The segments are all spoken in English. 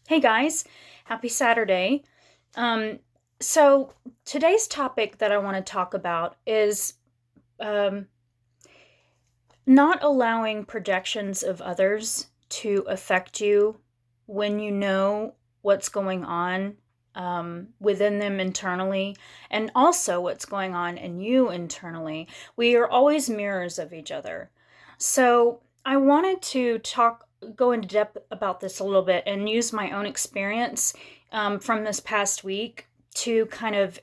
Hey guys, happy Saturday. Um, so today's topic that I want to talk about is um, not allowing projections of others to affect you when you know what's going on within them internally, and also what's going on in you internally. We are always mirrors of each other. So I wanted to go into depth about this a little bit and use my own experience from this past week to kind of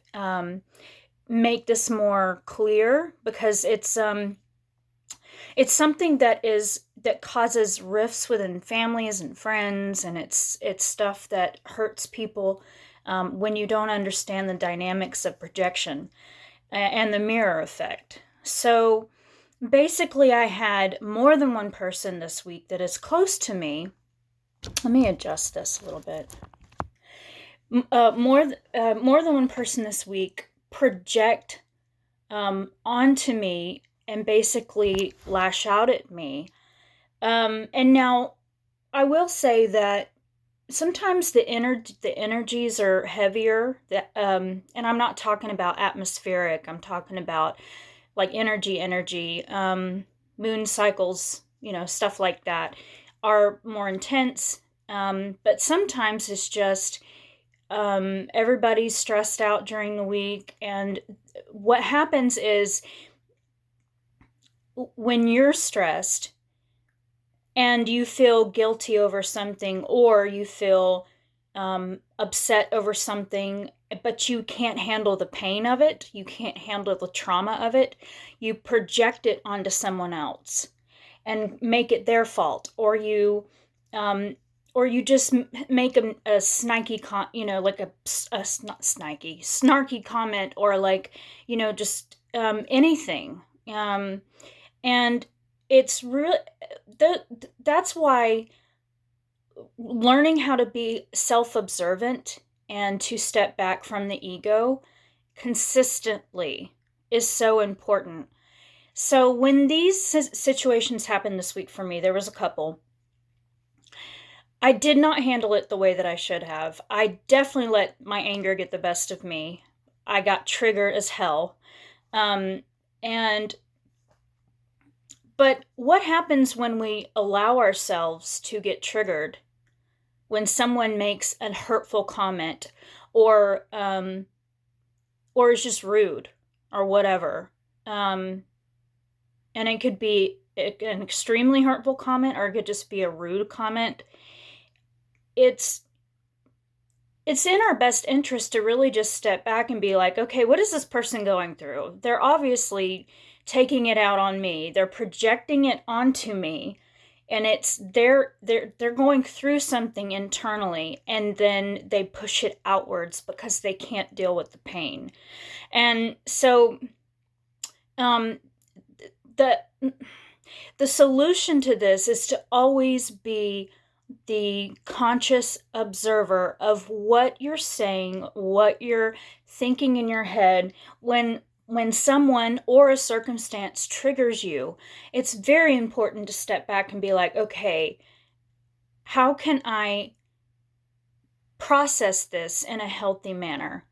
make this more clear because it's something that causes rifts within families and friends, and it's stuff that hurts people when you don't understand the dynamics of projection and the mirror effect. So basically, I had more than one person this week that is close to me. Let me adjust this a little bit. More than one person this week project onto me and basically lash out at me. And now I will say that sometimes the energies are heavier. And I'm not talking about atmospheric. I'm talking about like energy. Moon cycles, stuff like that, are more intense. But sometimes it's just everybody's stressed out during the week, and what happens is when you're stressed and you feel guilty over something, or you feel upset over something, but you can't handle the pain of it, you can't handle the trauma of it, you project it onto someone else and make it their fault, um, or you just make a snarky like not snarky, snarky comment, or like just anything. And it's real. That's why learning how to be self-observant and to step back from the ego consistently is so important. So when these situations happened this week for me, there was a couple. I did not handle it the way that I should have. I definitely let my anger get the best of me. I got triggered as hell. Um, and But what happens when we allow ourselves to get triggered when someone makes a hurtful comment, or or is just rude or whatever? Um, and it could be an extremely hurtful comment, or it could just be a rude comment. It's it's in our best interest to really just step back and be like, okay, what is this person going through? They're obviously taking it out on me. They're projecting it onto me, and it's they're going through something internally, and then they push it outwards because they can't deal with the pain. And so um the the solution to this is to always be the conscious observer of what you're saying, what you're thinking in your head when someone or a circumstance triggers you. It's very important to step back and be like, okay, how can I process this in a healthy manner?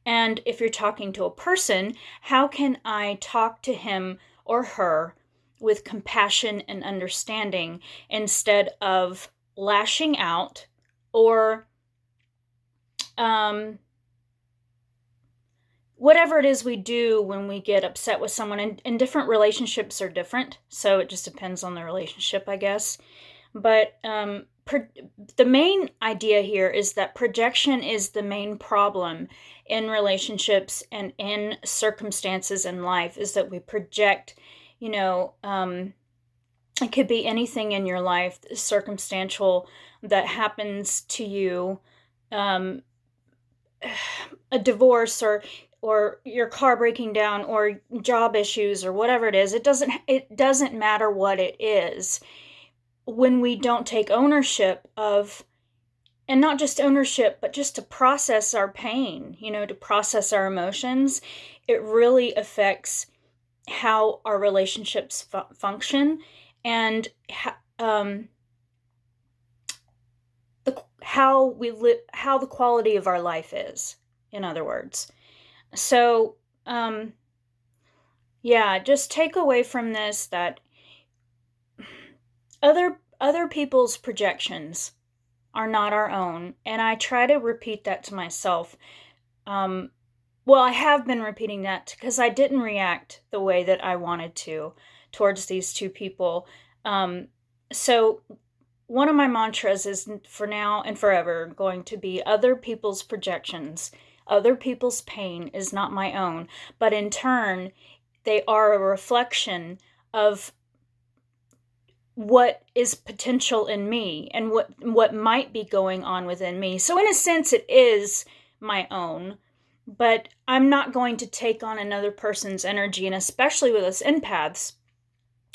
And if you're talking to a person, how can I talk to him or her with compassion and understanding instead of lashing out, or um, whatever it is we do when we get upset with someone. And different relationships are different, so it just depends on the relationship, I guess. But the main idea here is that projection is the main problem in relationships and in circumstances in life, is that we project, it could be anything in your life, circumstantial, that happens to you, um, a divorce, or your car breaking down, or job issues, or whatever it is. It doesn't matter what it is. When we don't take ownership of, and not just ownership, but just to process our pain, to process our emotions, it really affects how our relationships function, and um, how we live, how the quality of our life is, in other words. So, yeah, just take away from this that other people's projections are not our own, and I try to repeat that to myself. Um, well, I have been repeating that because I didn't react the way that I wanted to towards these two people. Um, so one of my mantras is for now and forever going to be other people's projections, other people's pain is not my own, but in turn, they are a reflection of what is potential in me and what might be going on within me. So in a sense it is my own, but I'm not going to take on another person's energy, and especially with us empaths,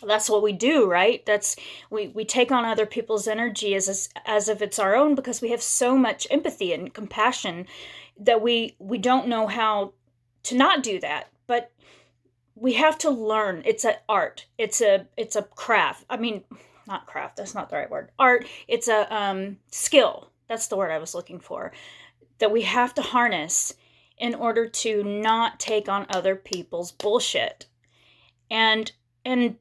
that's what we do, right? That's we take on other people's energy as if it's our own, because we have so much empathy and compassion that we don't know how to not do that. But we have to learn. It's an art. It's a craft. I mean, not craft. That's not the right word. Art. It's a skill. That's the word I was looking for. That we have to harness in order to not take on other people's bullshit. And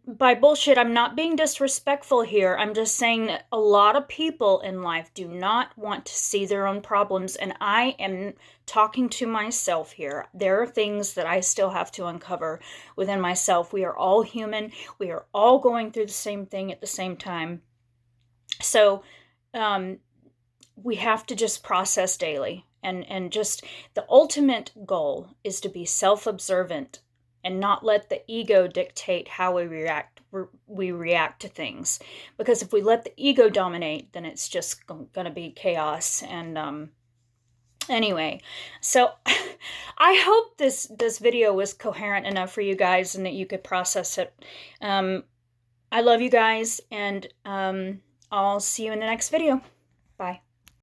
by bullshit, I'm not being disrespectful here. I'm just saying that a lot of people in life do not want to see their own problems, and I am talking to myself here. There are things that I still have to uncover within myself. We are all human. We are all going through the same thing at the same time. So, we have to just process daily, and just the ultimate goal is to be self-observant and not let the ego dictate how we react to things. Because if we let the ego dominate, then it's just going to be chaos. And anyway, so I hope this video was coherent enough for you guys and that you could process it. I love you guys, and I'll see you in the next video. Bye.